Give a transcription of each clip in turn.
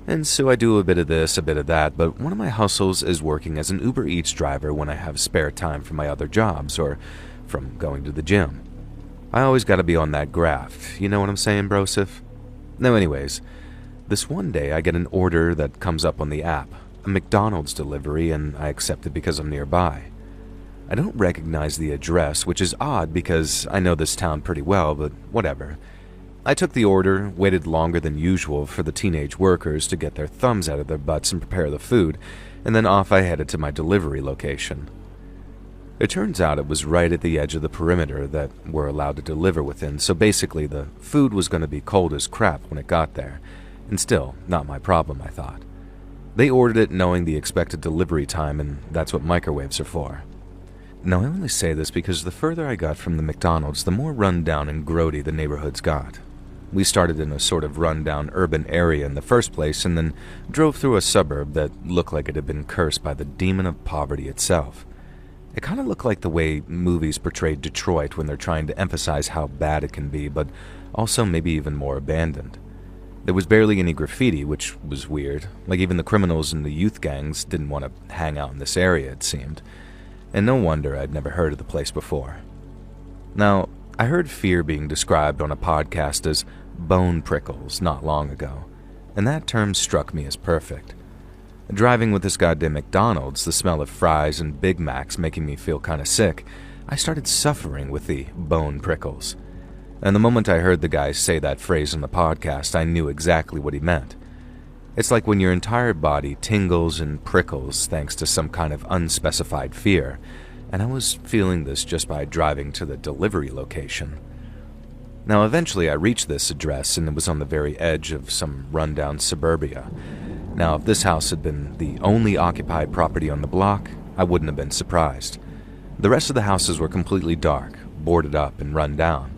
And so I do a bit of this, a bit of that, but one of my hustles is working as an Uber Eats driver when I have spare time from my other jobs or from going to the gym. I always gotta be on that graft, you know what I'm saying, brosif? No, anyways, this one day I get an order that comes up on the app, a McDonald's delivery, and I accept it because I'm nearby. I don't recognize the address, which is odd because I know this town pretty well, but whatever. I took the order, waited longer than usual for the teenage workers to get their thumbs out of their butts and prepare the food, and then off I headed to my delivery location. It turns out it was right at the edge of the perimeter that we're allowed to deliver within, so basically the food was going to be cold as crap when it got there, and still, not my problem, I thought. They ordered it knowing the expected delivery time, and that's what microwaves are for. Now, I only say this because the further I got from the McDonald's, the more run-down and grody the neighborhoods got. We started in a sort of run-down urban area in the first place and then drove through a suburb that looked like it had been cursed by the demon of poverty itself. It kind of looked like the way movies portrayed Detroit when they're trying to emphasize how bad it can be, but also maybe even more abandoned. There was barely any graffiti, which was weird. Like even the criminals and the youth gangs didn't want to hang out in this area, it seemed. And no wonder I'd never heard of the place before. Now, I heard fear being described on a podcast as bone prickles not long ago, and that term struck me as perfect. Driving with this goddamn McDonald's, the smell of fries and Big Macs making me feel kind of sick, I started suffering with the bone prickles. And the moment I heard the guy say that phrase on the podcast, I knew exactly what he meant. It's like when your entire body tingles and prickles thanks to some kind of unspecified fear, and I was feeling this just by driving to the delivery location. Now, eventually I reached this address, and it was on the very edge of some rundown suburbia. Now, if this house had been the only occupied property on the block, I wouldn't have been surprised. The rest of the houses were completely dark, boarded up, and run down.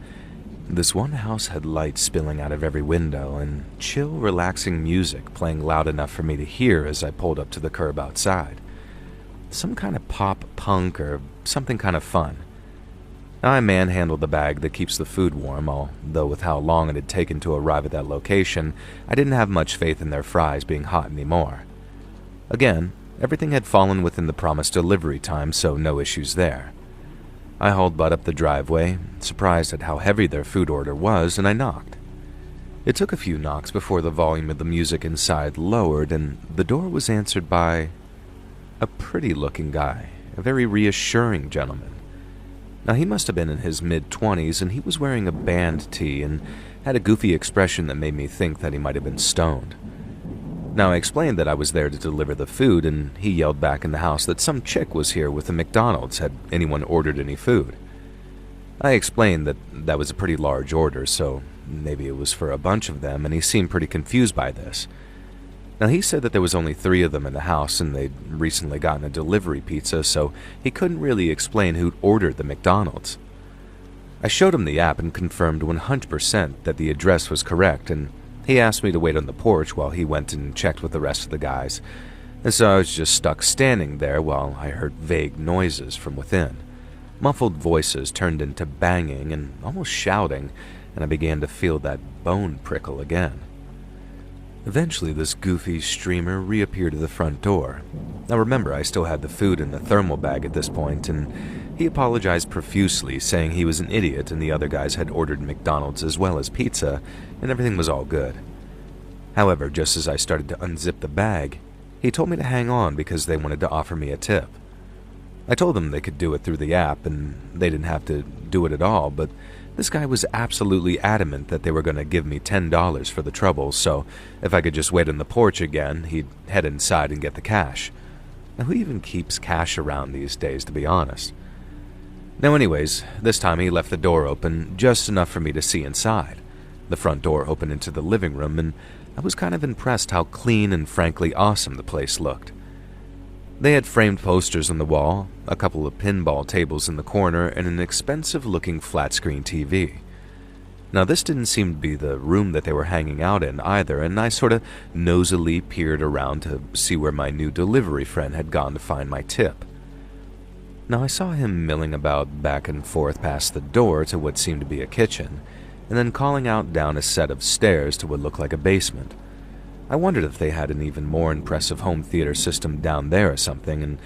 This one house had light spilling out of every window and chill, relaxing music playing loud enough for me to hear as I pulled up to the curb outside. Some kind of pop punk or something kind of fun. I manhandled the bag that keeps the food warm, although with how long it had taken to arrive at that location, I didn't have much faith in their fries being hot anymore. Again, everything had fallen within the promised delivery time, so no issues there. I hauled butt up the driveway, surprised at how heavy their food order was, and I knocked. It took a few knocks before the volume of the music inside lowered, and the door was answered by a pretty-looking guy, a very reassuring gentleman. Now, he must have been in his mid-20s, and he was wearing a band tee and had a goofy expression that made me think that he might have been stoned. Now, I explained that I was there to deliver the food, and he yelled back in the house that some chick was here with a McDonald's had anyone ordered any food. I explained that that was a pretty large order, so maybe it was for a bunch of them, and he seemed pretty confused by this. Now, he said that there was only 3 of them in the house, and they'd recently gotten a delivery pizza, so he couldn't really explain who'd ordered the McDonald's. I showed him the app and confirmed 100% that the address was correct, and he asked me to wait on the porch while he went and checked with the rest of the guys, and so I was just stuck standing there while I heard vague noises from within. Muffled voices turned into banging and almost shouting, and I began to feel that bone prickle again. Eventually, this goofy streamer reappeared at the front door. Now remember, I still had the food in the thermal bag at this point, and he apologized profusely, saying he was an idiot and the other guys had ordered McDonald's as well as pizza, and everything was all good. However, just as I started to unzip the bag, he told me to hang on because they wanted to offer me a tip. I told them they could do it through the app and they didn't have to do it at all, but this guy was absolutely adamant that they were going to give me $10 for the trouble, so if I could just wait on the porch again, he'd head inside and get the cash. Now, who even keeps cash around these days, to be honest? Now anyways, this time he left the door open just enough for me to see inside. The front door opened into the living room, and I was kind of impressed how clean and frankly awesome the place looked. They had framed posters on the wall, a couple of pinball tables in the corner, and an expensive-looking flat-screen TV. Now, this didn't seem to be the room that they were hanging out in either, and I sort of nosily peered around to see where my new delivery friend had gone to find my tip. Now, I saw him milling about back and forth past the door to what seemed to be a kitchen, and then calling out down a set of stairs to what looked like a basement. I wondered if they had an even more impressive home theater system down there or something, and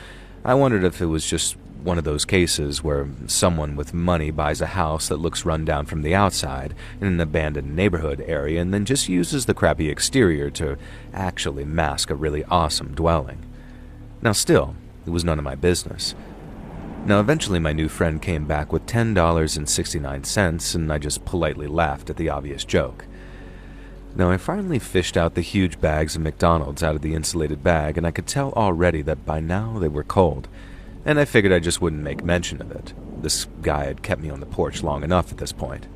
I wondered if it was just one of those cases where someone with money buys a house that looks run down from the outside in an abandoned neighborhood area and then just uses the crappy exterior to actually mask a really awesome dwelling. Now still, it was none of my business. Now eventually my new friend came back with $10.69 and I just politely laughed at the obvious joke. Now I finally fished out the huge bags of McDonald's out of the insulated bag and I could tell already that by now they were cold. And I figured I just wouldn't make mention of it. This guy had kept me on the porch long enough at this point.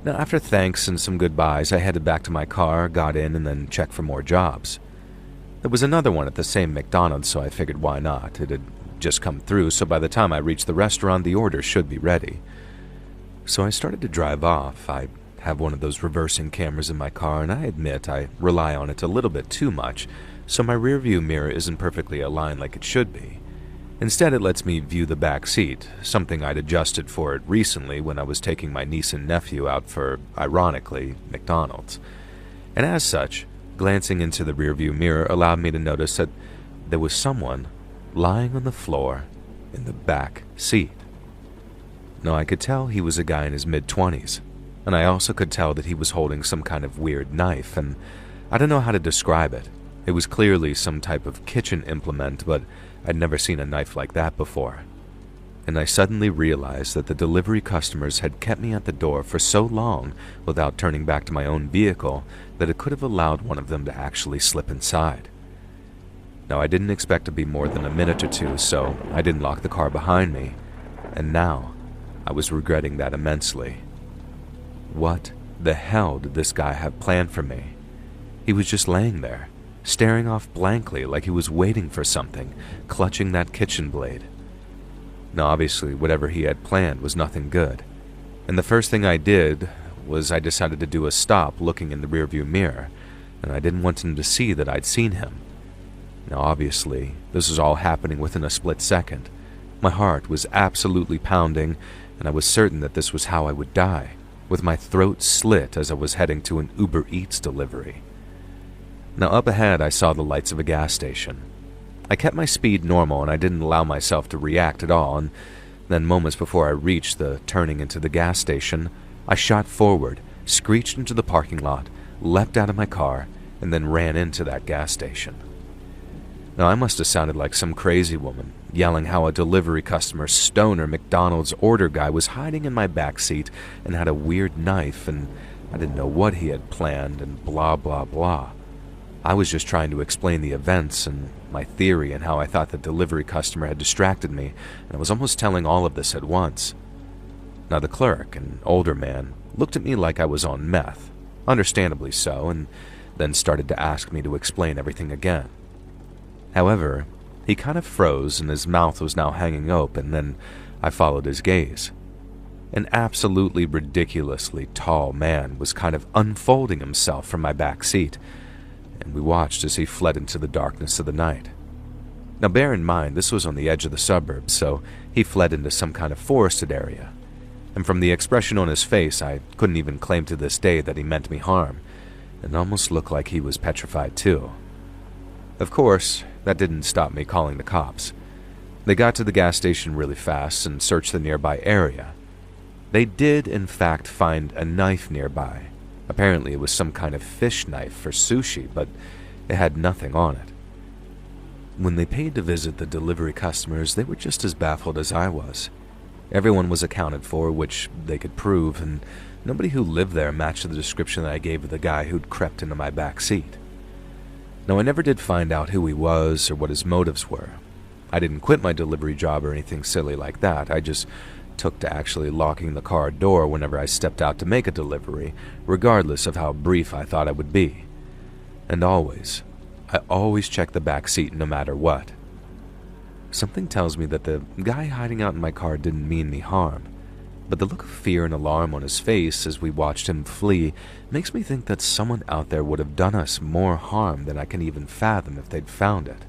Now, after thanks and some goodbyes, I headed back to my car, got in, and then checked for more jobs. There was another one at the same McDonald's, so I figured why not. It had just come through, so by the time I reached the restaurant, the order should be ready. So I started to drive off. I have one of those reversing cameras in my car, and I admit I rely on it a little bit too much, so my rearview mirror isn't perfectly aligned like it should be. Instead, it lets me view the back seat, something I'd adjusted for it recently when I was taking my niece and nephew out for, ironically, McDonald's. And as such, glancing into the rearview mirror allowed me to notice that there was someone lying on the floor in the back seat. Now, I could tell he was a guy in his mid-20s, and I also could tell that he was holding some kind of weird knife, and I don't know how to describe it. It was clearly some type of kitchen implement, but I'd never seen a knife like that before. And I suddenly realized that the delivery customers had kept me at the door for so long without turning back to my own vehicle that it could have allowed one of them to actually slip inside. Now, I didn't expect to be more than a minute or two, so I didn't lock the car behind me, and now I was regretting that immensely. What the hell did this guy have planned for me? He was just laying there, staring off blankly like he was waiting for something, clutching that kitchen blade. Now, obviously, whatever he had planned was nothing good, and the first thing I did was I decided to do a stop looking in the rearview mirror, and I didn't want him to see that I'd seen him. Now, obviously, this was all happening within a split second. My heart was absolutely pounding, and I was certain that this was how I would die, with my throat slit as I was heading to an Uber Eats delivery. Now, up ahead, I saw the lights of a gas station. I kept my speed normal and I didn't allow myself to react at all, and then moments before I reached the turning into the gas station, I shot forward, screeched into the parking lot, leapt out of my car, and then ran into that gas station. Now, I must have sounded like some crazy woman, yelling how a delivery customer stoner McDonald's order guy was hiding in my backseat and had a weird knife, and I didn't know what he had planned, and blah, blah, blah. I was just trying to explain the events and my theory and how I thought the delivery customer had distracted me, and I was almost telling all of this at once. Now, the clerk, an older man, looked at me like I was on meth, understandably so, and then started to ask me to explain everything again. However, he kind of froze and his mouth was now hanging open, and I followed his gaze. An absolutely ridiculously tall man was kind of unfolding himself from my back seat, and we watched as he fled into the darkness of the night. Now, bear in mind, this was on the edge of the suburbs, so he fled into some kind of forested area. And from the expression on his face, I couldn't even claim to this day that he meant me harm. It almost looked like he was petrified too. Of course, that didn't stop me calling the cops. They got to the gas station really fast and searched the nearby area. They did, in fact, find a knife nearby. Apparently, it was some kind of fish knife for sushi, but it had nothing on it. When they paid to visit the delivery customers, they were just as baffled as I was. Everyone was accounted for, which they could prove, and nobody who lived there matched the description that I gave of the guy who'd crept into my back seat. Now, I never did find out who he was or what his motives were. I didn't quit my delivery job or anything silly like that. I just took to actually locking the car door whenever I stepped out to make a delivery, regardless of how brief I thought it would be. And I always check the back seat no matter what. Something tells me that the guy hiding out in my car didn't mean me harm, but the look of fear and alarm on his face as we watched him flee makes me think that someone out there would have done us more harm than I can even fathom if they'd found it.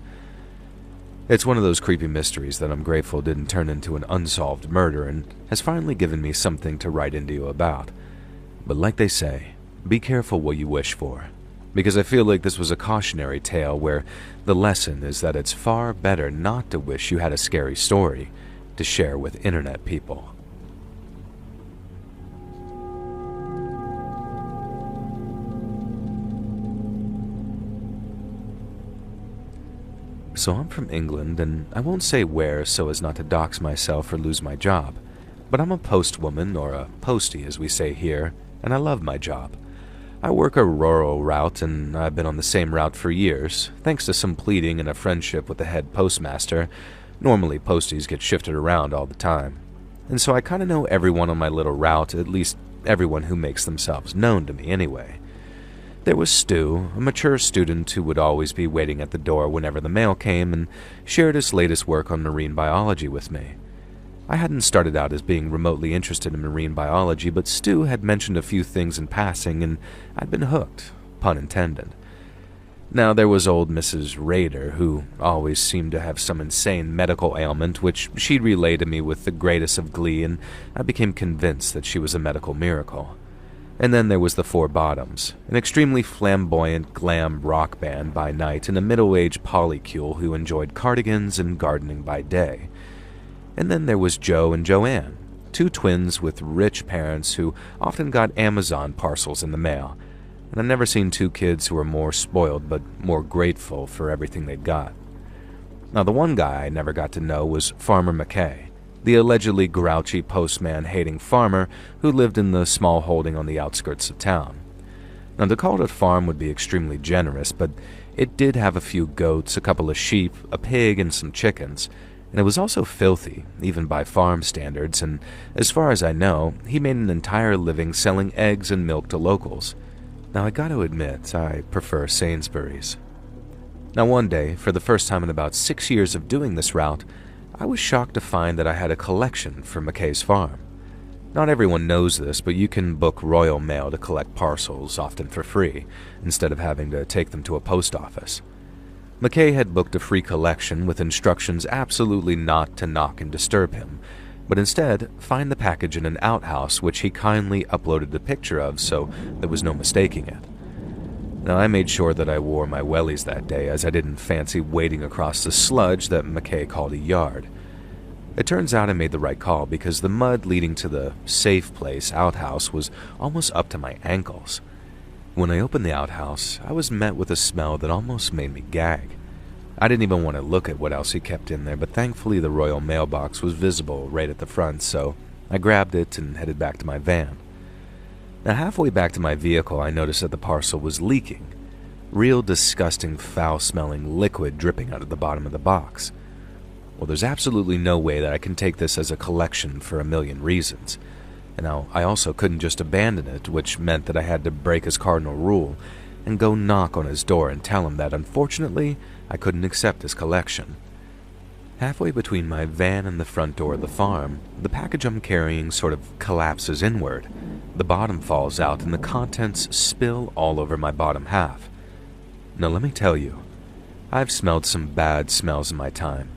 It's one of those creepy mysteries that I'm grateful didn't turn into an unsolved murder and has finally given me something to write into you about. But like they say, be careful what you wish for, because I feel like this was a cautionary tale where the lesson is that it's far better not to wish you had a scary story to share with internet people. So I'm from England, and I won't say where so as not to dox myself or lose my job, but I'm a postwoman, or a postie as we say here, and I love my job. I work a rural route, and I've been on the same route for years, thanks to some pleading and a friendship with the head postmaster. Normally posties get shifted around all the time, and so I kind of know everyone on my little route, at least everyone who makes themselves known to me anyway. There was Stu, a mature student who would always be waiting at the door whenever the mail came and shared his latest work on marine biology with me. I hadn't started out as being remotely interested in marine biology, but Stu had mentioned a few things in passing and I'd been hooked, pun intended. Now there was old Mrs. Rader, who always seemed to have some insane medical ailment which she'd relay to me with the greatest of glee, and I became convinced that she was a medical miracle. And then there was the Four Bottoms, an extremely flamboyant glam rock band by night and a middle-aged polycule who enjoyed cardigans and gardening by day. And then there was Joe and Joanne, two twins with rich parents who often got Amazon parcels in the mail, and I've never seen two kids who were more spoiled but more grateful for everything they'd got. Now the one guy I never got to know was Farmer McKay, the allegedly grouchy postman-hating farmer who lived in the small holding on the outskirts of town. Now, to call it a farm would be extremely generous, but it did have a few goats, a couple of sheep, a pig, and some chickens, and it was also filthy, even by farm standards, and as far as I know, he made an entire living selling eggs and milk to locals. Now, I gotta admit, I prefer Sainsbury's. Now, one day, for the first time in about 6 years of doing this route, I was shocked to find that I had a collection for McKay's farm. Not everyone knows this, but you can book Royal Mail to collect parcels, often for free, instead of having to take them to a post office. McKay had booked a free collection with instructions absolutely not to knock and disturb him, but instead find the package in an outhouse which he kindly uploaded a picture of so there was no mistaking it. Now, I made sure that I wore my wellies that day, as I didn't fancy wading across the sludge that McKay called a yard. It turns out I made the right call because the mud leading to the safe place outhouse was almost up to my ankles. When I opened the outhouse, I was met with a smell that almost made me gag. I didn't even want to look at what else he kept in there, but thankfully the Royal Mailbox was visible right at the front, so I grabbed it and headed back to my van. Now, halfway back to my vehicle, I noticed that the parcel was leaking. Real disgusting, foul-smelling liquid dripping out of the bottom of the box. Well, there's absolutely no way that I can take this as a collection for a million reasons. And now, I also couldn't just abandon it, which meant that I had to break his cardinal rule and go knock on his door and tell him that, unfortunately, I couldn't accept his collection. Halfway between my van and the front door of the farm, the package I'm carrying sort of collapses inward. The bottom falls out and the contents spill all over my bottom half. Now let me tell you, I've smelled some bad smells in my time.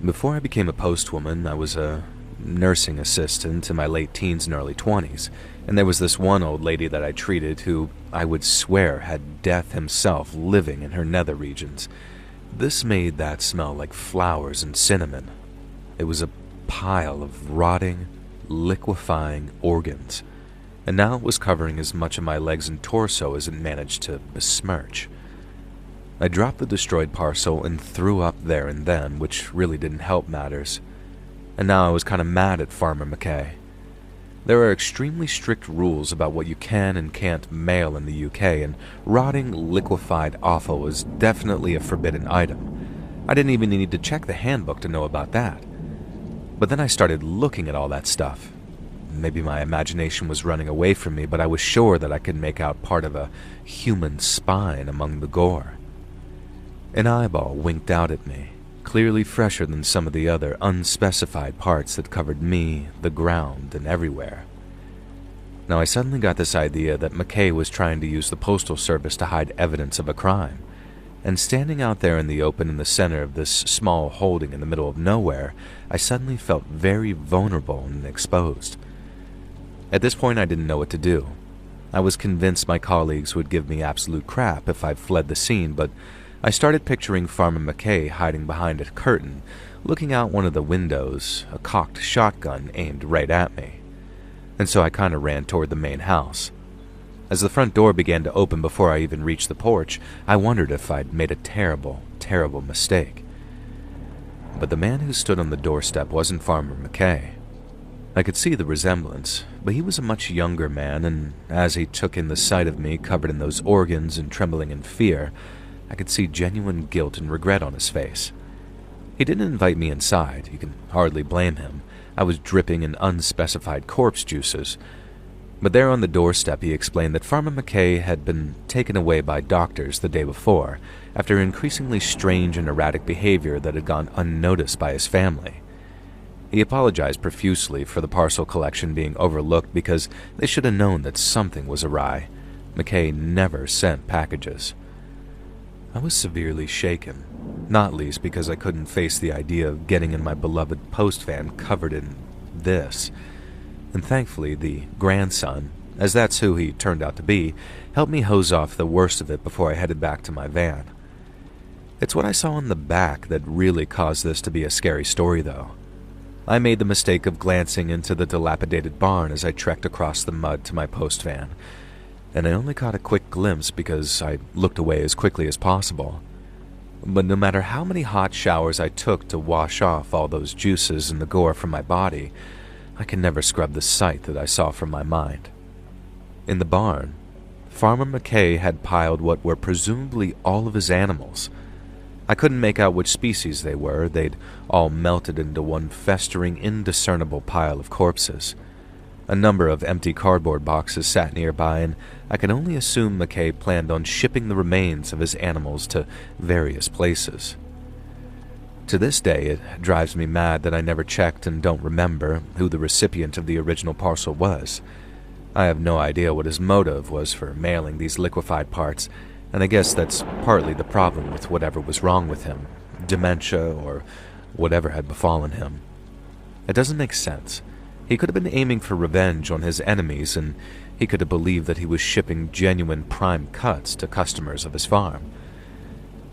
Before I became a postwoman, I was a nursing assistant in my late teens and early 20s, and there was this one old lady that I treated who I would swear had Death himself living in her nether regions. This made that smell like flowers and cinnamon. It was a pile of rotting, liquefying organs, and now it was covering as much of my legs and torso as it managed to besmirch. I dropped the destroyed parcel and threw up there and then, which really didn't help matters. And now I was kind of mad at Farmer McKay. There are extremely strict rules about what you can and can't mail in the UK, and rotting, liquefied offal is definitely a forbidden item. I didn't even need to check the handbook to know about that. But then I started looking at all that stuff. Maybe my imagination was running away from me, but I was sure that I could make out part of a human spine among the gore. An eyeball winked out at me, clearly fresher than some of the other unspecified parts that covered me, the ground, and everywhere. Now I suddenly got this idea that McKay was trying to use the postal service to hide evidence of a crime, and standing out there in the open in the center of this small holding in the middle of nowhere, I suddenly felt very vulnerable and exposed. At this point I didn't know what to do. I was convinced my colleagues would give me absolute crap if I fled the scene, but I started picturing Farmer McKay hiding behind a curtain, looking out one of the windows, a cocked shotgun aimed right at me. And so I kind of ran toward the main house. As the front door began to open before I even reached the porch, I wondered if I'd made a terrible, terrible mistake. But the man who stood on the doorstep wasn't Farmer McKay. I could see the resemblance, but he was a much younger man, and as he took in the sight of me covered in those organs and trembling in fear, I could see genuine guilt and regret on his face. He didn't invite me inside. You can hardly blame him. I was dripping in unspecified corpse juices. But there on the doorstep he explained that Farmer McKay had been taken away by doctors the day before, after increasingly strange and erratic behavior that had gone unnoticed by his family. He apologized profusely for the parcel collection being overlooked because they should have known that something was awry. McKay never sent packages. I was severely shaken, not least because I couldn't face the idea of getting in my beloved post van covered in this. And thankfully, the grandson, as that's who he turned out to be, helped me hose off the worst of it before I headed back to my van. It's what I saw in the back that really caused this to be a scary story, though. I made the mistake of glancing into the dilapidated barn as I trekked across the mud to my post van, and I only caught a quick glimpse because I looked away as quickly as possible. But no matter how many hot showers I took to wash off all those juices and the gore from my body, I could never scrub the sight that I saw from my mind. In the barn, Farmer McKay had piled what were presumably all of his animals. I couldn't make out which species they were. They'd all melted into one festering, indiscernible pile of corpses. A number of empty cardboard boxes sat nearby, and I could only assume McKay planned on shipping the remains of his animals to various places. To this day, it drives me mad that I never checked and don't remember who the recipient of the original parcel was. I have no idea what his motive was for mailing these liquefied parts, and I guess that's partly the problem with whatever was wrong with him, dementia or whatever had befallen him. It doesn't make sense. He could have been aiming for revenge on his enemies, and he could have believed that he was shipping genuine prime cuts to customers of his farm.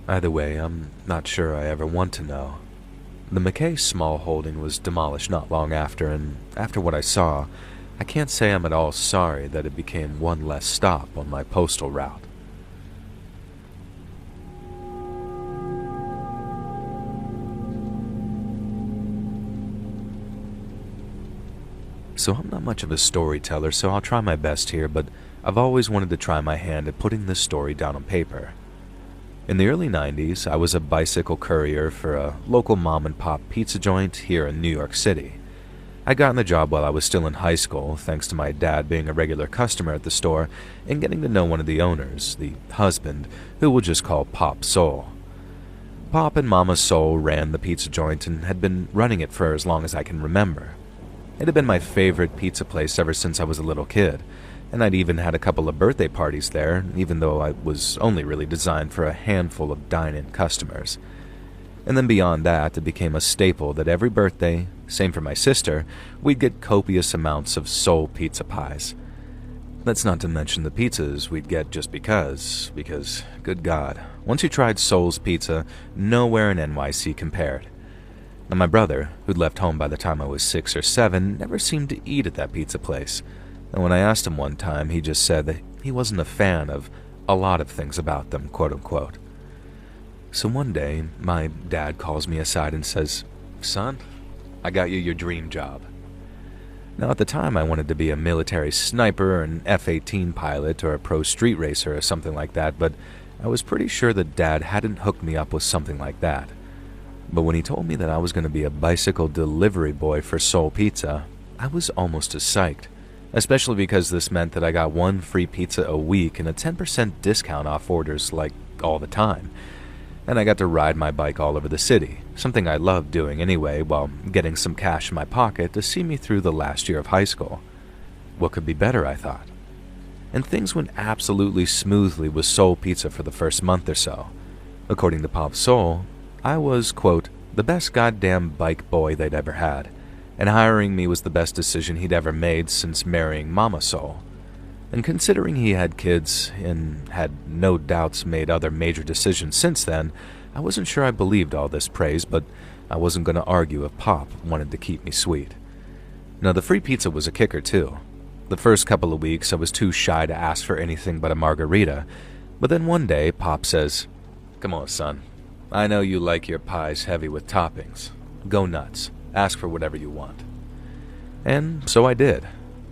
Either way, I'm not sure I ever want to know. The McKay small holding was demolished not long after, and after what I saw, I can't say I'm at all sorry that it became one less stop on my postal route. So I'm not much of a storyteller, so I'll try my best here, but I've always wanted to try my hand at putting this story down on paper. In the early 90s, I was a bicycle courier for a local mom-and-pop pizza joint here in New York City. I'd gotten the job while I was still in high school, thanks to my dad being a regular customer at the store and getting to know one of the owners, the husband, who we'll just call Pop Soul. Pop and Mama Soul ran the pizza joint and had been running it for as long as I can remember. It had been my favorite pizza place ever since I was a little kid, and I'd even had a couple of birthday parties there, even though I was only really designed for a handful of dine-in customers. And then beyond that, it became a staple that every birthday, same for my sister, we'd get copious amounts of Soul pizza pies. That's not to mention the pizzas we'd get just because, good God, once you tried Soul's pizza, nowhere in NYC compared. And my brother, who'd left home by the time I was 6 or 7, never seemed to eat at that pizza place. And when I asked him one time, he just said that he wasn't a fan of a lot of things about them, quote-unquote. So one day, my dad calls me aside and says, "Son, I got you your dream job." Now at the time, I wanted to be a military sniper, an F-18 pilot, or a pro street racer or something like that, but I was pretty sure that Dad hadn't hooked me up with something like that. But when he told me that I was going to be a bicycle delivery boy for Soul Pizza, I was almost as psyched, especially because this meant that I got one free pizza a week and a 10% discount off orders like all the time. And I got to ride my bike all over the city, something I loved doing anyway, while getting some cash in my pocket to see me through the last year of high school. What could be better, I thought. And things went absolutely smoothly with Soul Pizza for the first month or so. According to Pop Soul, I was, quote, the best goddamn bike boy they'd ever had, and hiring me was the best decision he'd ever made since marrying Mama Soul. And considering he had kids and had no doubts made other major decisions since then, I wasn't sure I believed all this praise, but I wasn't going to argue if Pop wanted to keep me sweet. Now, the free pizza was a kicker, too. The first couple of weeks, I was too shy to ask for anything but a margarita, but then one day, Pop says, "Come on, son. I know you like your pies heavy with toppings. Go nuts. Ask for whatever you want." And so I did.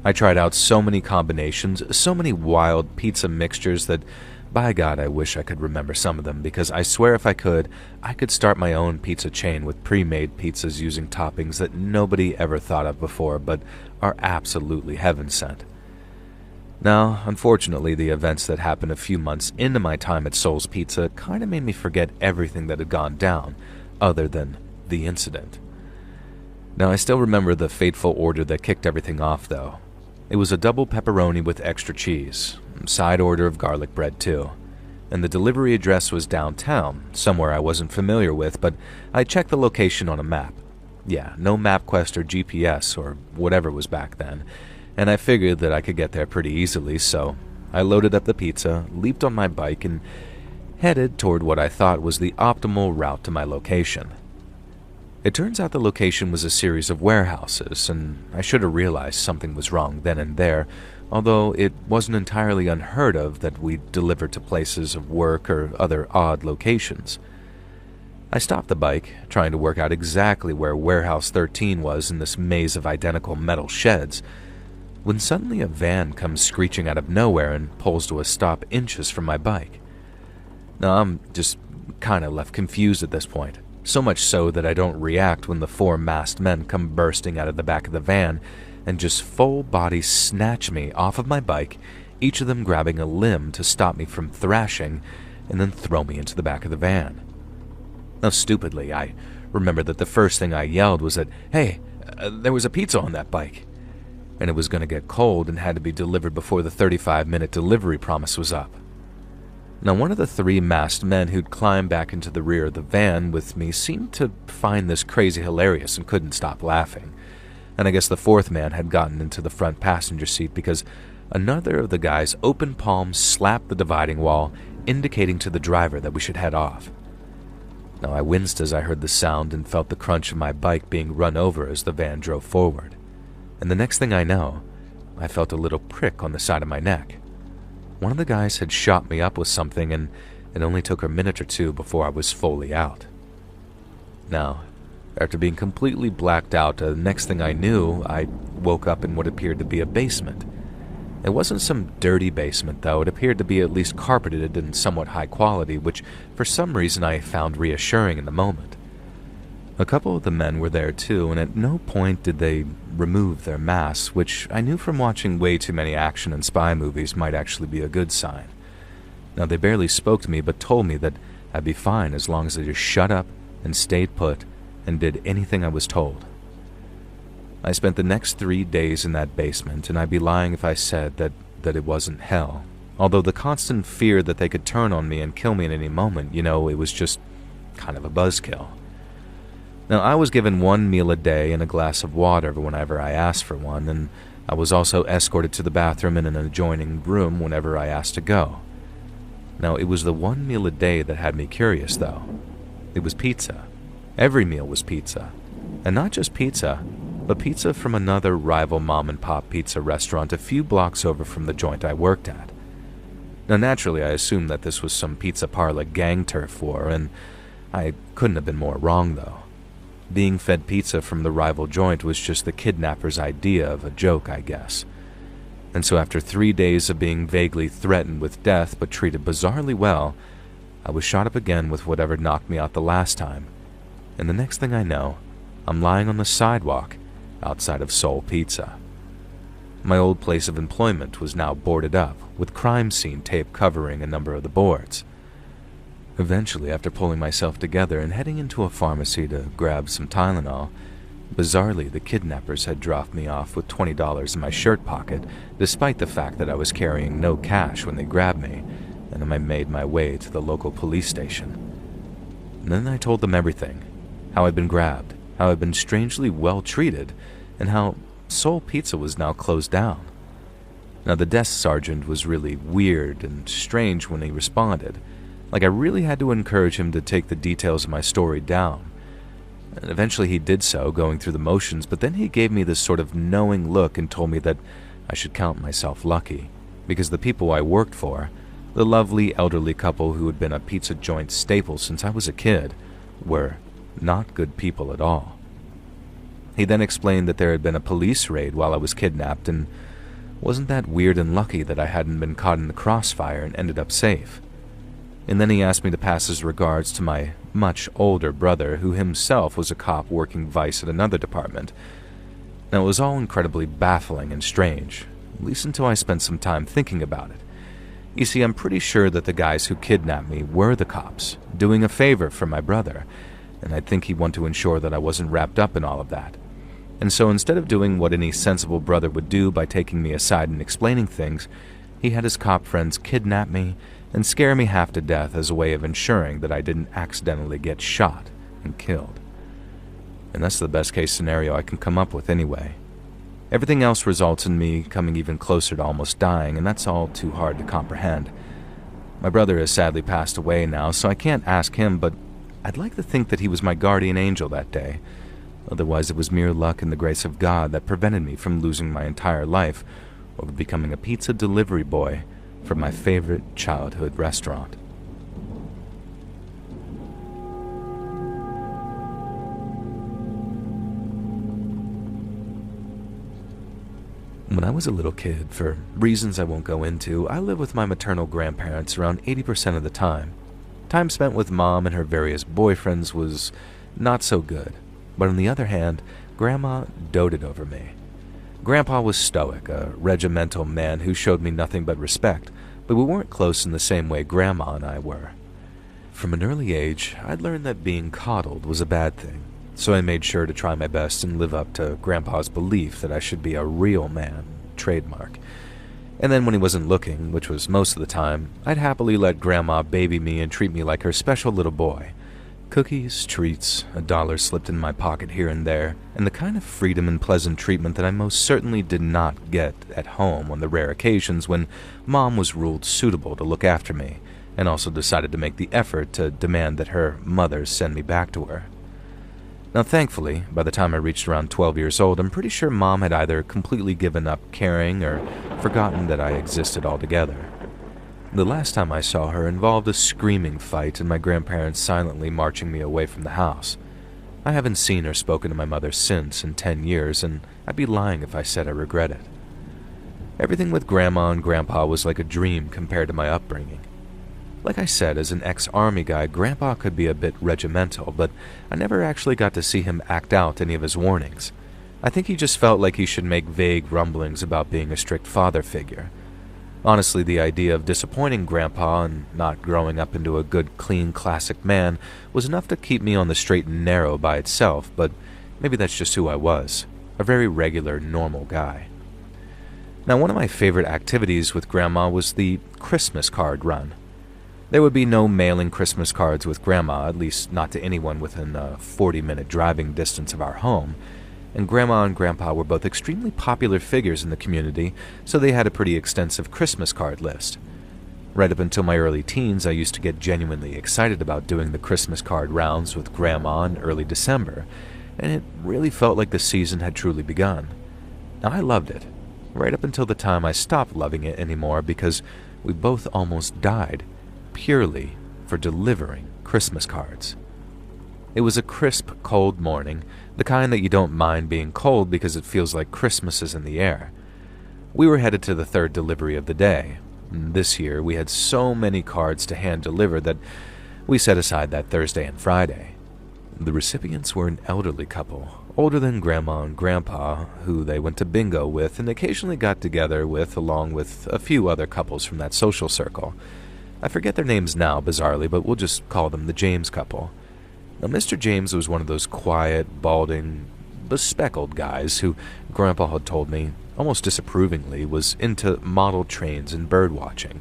I tried out so many combinations, so many wild pizza mixtures that, by God, I wish I could remember some of them, because I swear if I could start my own pizza chain with pre-made pizzas using toppings that nobody ever thought of before but are absolutely heaven-sent. Now, unfortunately, the events that happened a few months into my time at Soul's Pizza kind of made me forget everything that had gone down, other than the incident. Now, I still remember the fateful order that kicked everything off, though. It was a double pepperoni with extra cheese, side order of garlic bread too, and the delivery address was downtown, somewhere I wasn't familiar with, but I checked the location on a map. Yeah, no MapQuest or GPS or whatever was back then, and I figured that I could get there pretty easily, so I loaded up the pizza, leaped on my bike, and headed toward what I thought was the optimal route to my location. It turns out the location was a series of warehouses, and I should have realized something was wrong then and there, although it wasn't entirely unheard of that we delivered to places of work or other odd locations. I stopped the bike, trying to work out exactly where Warehouse 13 was in this maze of identical metal sheds, when suddenly a van comes screeching out of nowhere and pulls to a stop inches from my bike. Now, I'm just kind of left confused at this point. So much so that I don't react when the 4 masked men come bursting out of the back of the van and just full body snatch me off of my bike, each of them grabbing a limb to stop me from thrashing and then throw me into the back of the van. Now, stupidly, I remember that the first thing I yelled was that, "Hey, there was a pizza on that bike," and it was going to get cold and had to be delivered before the 35-minute delivery promise was up. Now, one of the 3 masked men who'd climbed back into the rear of the van with me seemed to find this crazy hilarious and couldn't stop laughing. And I guess the 4th man had gotten into the front passenger seat because another of the guys' open palms slapped the dividing wall, indicating to the driver that we should head off. Now, I winced as I heard the sound and felt the crunch of my bike being run over as the van drove forward. And the next thing I know, I felt a little prick on the side of my neck. One of the guys had shot me up with something, and it only took a minute or two before I was fully out. Now, after being completely blacked out, the next thing I knew, I woke up in what appeared to be a basement. It wasn't some dirty basement, though. It appeared to be at least carpeted and somewhat high quality, which for some reason I found reassuring in the moment. A couple of the men were there too, and at no point did they remove their masks, which I knew from watching way too many action and spy movies might actually be a good sign. Now, they barely spoke to me, but told me that I'd be fine as long as I just shut up and stayed put and did anything I was told. I spent the next 3 days in that basement, and I'd be lying if I said that it wasn't hell. Although the constant fear that they could turn on me and kill me at any moment, it was just kind of a buzzkill. Now, I was given 1 meal a day and a glass of water whenever I asked for one, and I was also escorted to the bathroom in an adjoining room whenever I asked to go. Now, it was the 1 meal a day that had me curious, though. It was pizza. Every meal was pizza. And not just pizza, but pizza from another rival mom-and-pop pizza restaurant a few blocks over from the joint I worked at. Now, naturally, I assumed that this was some pizza parlor gang turf war, and I couldn't have been more wrong, though. Being fed pizza from the rival joint was just the kidnapper's idea of a joke, I guess. And so after 3 days of being vaguely threatened with death but treated bizarrely well, I was shot up again with whatever knocked me out the last time. And the next thing I know, I'm lying on the sidewalk outside of Soul Pizza. My old place of employment was now boarded up, with crime scene tape covering a number of the boards. Eventually, after pulling myself together and heading into a pharmacy to grab some Tylenol, bizarrely, the kidnappers had dropped me off with $20 in my shirt pocket, despite the fact that I was carrying no cash when they grabbed me, and I made my way to the local police station. And then I told them everything, how I'd been grabbed, how I'd been strangely well treated, and how Soul Pizza was now closed down. Now, the desk sergeant was really weird and strange when he responded. Like, I really had to encourage him to take the details of my story down. And eventually he did so, going through the motions, but then he gave me this sort of knowing look and told me that I should count myself lucky, because the people I worked for, the lovely elderly couple who had been a pizza joint staple since I was a kid, were not good people at all. He then explained that there had been a police raid while I was kidnapped, and wasn't that weird and lucky that I hadn't been caught in the crossfire and ended up safe. And then he asked me to pass his regards to my much older brother, who himself was a cop working vice at another department. Now, it was all incredibly baffling and strange, at least until I spent some time thinking about it. You see, I'm pretty sure that the guys who kidnapped me were the cops, doing a favor for my brother, and I think he'd want to ensure that I wasn't wrapped up in all of that. And so instead of doing what any sensible brother would do by taking me aside and explaining things, he had his cop friends kidnap me and scare me half to death as a way of ensuring that I didn't accidentally get shot and killed. And that's the best case scenario I can come up with anyway. Everything else results in me coming even closer to almost dying, and that's all too hard to comprehend. My brother has sadly passed away now, so I can't ask him, but I'd like to think that he was my guardian angel that day. Otherwise, it was mere luck and the grace of God that prevented me from losing my entire life over becoming a pizza delivery boy from my favorite childhood restaurant. When I was a little kid, for reasons I won't go into, I lived with my maternal grandparents around 80% of the time. Time spent with Mom and her various boyfriends was not so good, but on the other hand, Grandma doted over me. Grandpa was stoic, a regimental man who showed me nothing but respect, but we weren't close in the same way Grandma and I were. From an early age, I'd learned that being coddled was a bad thing, so I made sure to try my best and live up to Grandpa's belief that I should be a real man, trademark. And then when he wasn't looking, which was most of the time, I'd happily let Grandma baby me and treat me like her special little boy. Cookies, treats, $1 slipped in my pocket here and there, and the kind of freedom and pleasant treatment that I most certainly did not get at home on the rare occasions when Mom was ruled suitable to look after me, and also decided to make the effort to demand that her mother send me back to her. Now, thankfully, by the time I reached around 12 years old, I'm pretty sure Mom had either completely given up caring or forgotten that I existed altogether. The last time I saw her involved a screaming fight and my grandparents silently marching me away from the house. I haven't seen or spoken to my mother since in 10 years, and I'd be lying if I said I regret it. Everything with Grandma and Grandpa was like a dream compared to my upbringing. Like I said, as an ex-army guy, Grandpa could be a bit regimental, but I never actually got to see him act out any of his warnings. I think he just felt like he should make vague rumblings about being a strict father figure. Honestly, the idea of disappointing Grandpa and not growing up into a good, clean, classic man was enough to keep me on the straight and narrow by itself, but maybe that's just who I was, a very regular, normal guy. Now, one of my favorite activities with Grandma was the Christmas card run. There would be no mailing Christmas cards with Grandma, at least not to anyone within a 40-minute driving distance of our home, and Grandma and Grandpa were both extremely popular figures in the community, so they had a pretty extensive Christmas card list. Right up until my early teens, I used to get genuinely excited about doing the Christmas card rounds with Grandma in early December, and it really felt like the season had truly begun. Now, I loved it, right up until the time I stopped loving it anymore because we both almost died, purely for delivering Christmas cards. It was a crisp, cold morning, the kind that you don't mind being cold because it feels like Christmas is in the air. We were headed to the third delivery of the day. This year, we had so many cards to hand-deliver that we set aside that Thursday and Friday. The recipients were an elderly couple, older than Grandma and Grandpa, who they went to bingo with and occasionally got together with, along with a few other couples from that social circle. I forget their names now, bizarrely, but we'll just call them the James couple. Now, Mr. James was one of those quiet, balding, bespectacled guys who Grandpa had told me, almost disapprovingly, was into model trains and bird watching.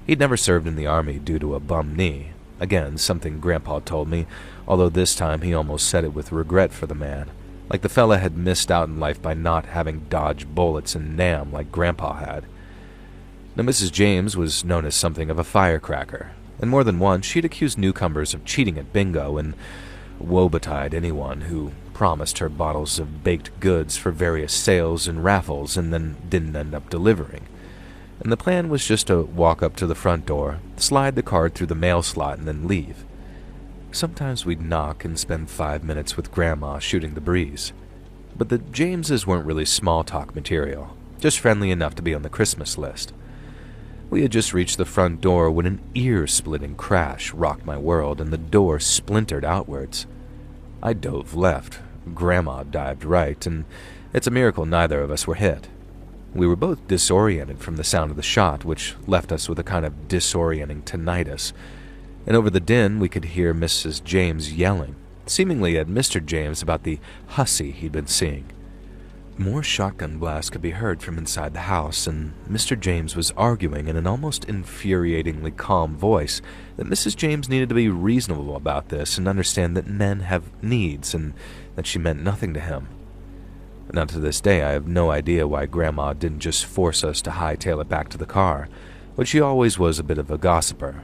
He'd never served in the army due to a bum knee. Again, something Grandpa told me, although this time he almost said it with regret for the man, like the fella had missed out in life by not having dodged bullets in Nam like Grandpa had. Now, Mrs. James was known as something of a firecracker, and more than once she'd accused newcomers of cheating at bingo and woebetied anyone who promised her bottles of baked goods for various sales and raffles and then didn't end up delivering. And the plan was just to walk up to the front door, slide the card through the mail slot, and then leave. Sometimes we'd knock and spend 5 minutes with Grandma shooting the breeze. But the Jameses weren't really small talk material, just friendly enough to be on the Christmas list. We had just reached the front door when an ear-splitting crash rocked my world and the door splintered outwards. I dove left, Grandma dived right, and it's a miracle neither of us were hit. We were both disoriented from the sound of the shot, which left us with a kind of disorienting tinnitus, and over the din we could hear Mrs. James yelling, seemingly at Mr. James about the hussy he'd been seeing. More shotgun blasts could be heard from inside the house, and Mr. James was arguing in an almost infuriatingly calm voice that Mrs. James needed to be reasonable about this and understand that men have needs and that she meant nothing to him. Now to this day I have no idea why Grandma didn't just force us to hightail it back to the car, but she always was a bit of a gossiper.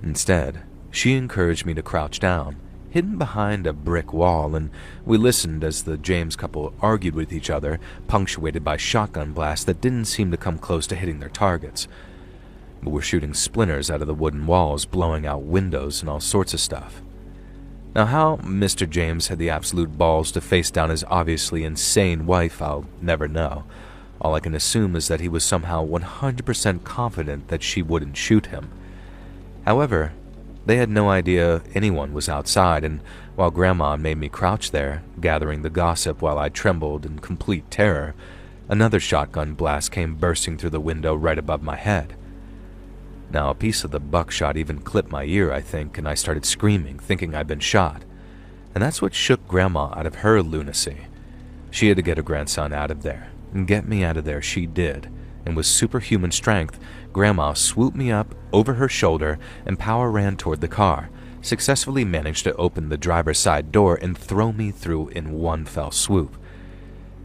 Instead, she encouraged me to crouch down, hidden behind a brick wall, and we listened as the James couple argued with each other, punctuated by shotgun blasts that didn't seem to come close to hitting their targets, but were shooting splinters out of the wooden walls, blowing out windows and all sorts of stuff. Now how Mr. James had the absolute balls to face down his obviously insane wife, I'll never know. All I can assume is that he was somehow 100% confident that she wouldn't shoot him. However, they had no idea anyone was outside, and while Grandma made me crouch there, gathering the gossip while I trembled in complete terror, another shotgun blast came bursting through the window right above my head. Now, a piece of the buckshot even clipped my ear, I think, and I started screaming, thinking I'd been shot. And that's what shook Grandma out of her lunacy. She had to get her grandson out of there, and get me out of there she did, and with superhuman strength, Grandma swooped me up over her shoulder and power ran toward the car, successfully managed to open the driver's side door and throw me through in one fell swoop.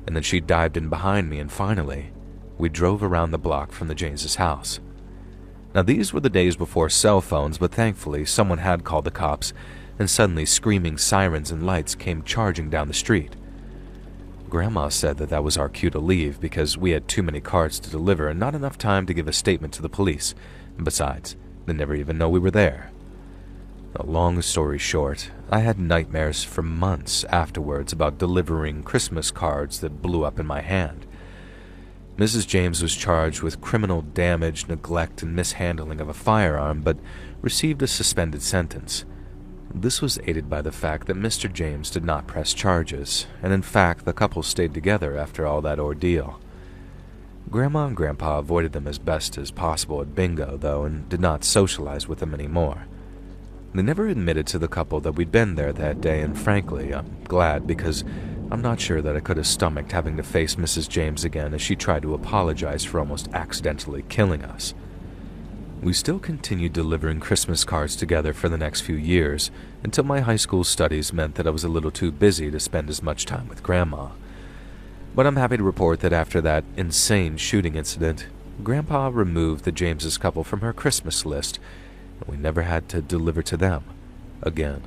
And then she dived in behind me, and finally, we drove around the block from the James's house. Now these were the days before cell phones, but thankfully someone had called the cops, and suddenly screaming sirens and lights came charging down the street. Grandma said that was our cue to leave because we had too many cards to deliver and not enough time to give a statement to the police, and besides, they'd never even know we were there. A long story short, I had nightmares for months afterwards about delivering Christmas cards that blew up in my hand. Mrs. James was charged with criminal damage, neglect, and mishandling of a firearm, but received a suspended sentence. This was aided by the fact that Mr. James did not press charges, and in fact the couple stayed together after all that ordeal. Grandma and Grandpa avoided them as best as possible at bingo, though, and did not socialize with them anymore. They never admitted to the couple that we'd been there that day, and frankly, I'm glad because I'm not sure that I could have stomached having to face Mrs. James again as she tried to apologize for almost accidentally killing us. We still continued delivering Christmas cards together for the next few years, until my high school studies meant that I was a little too busy to spend as much time with Grandma. But I'm happy to report that after that insane shooting incident, Grandpa removed the Jameses couple from her Christmas list, and we never had to deliver to them again.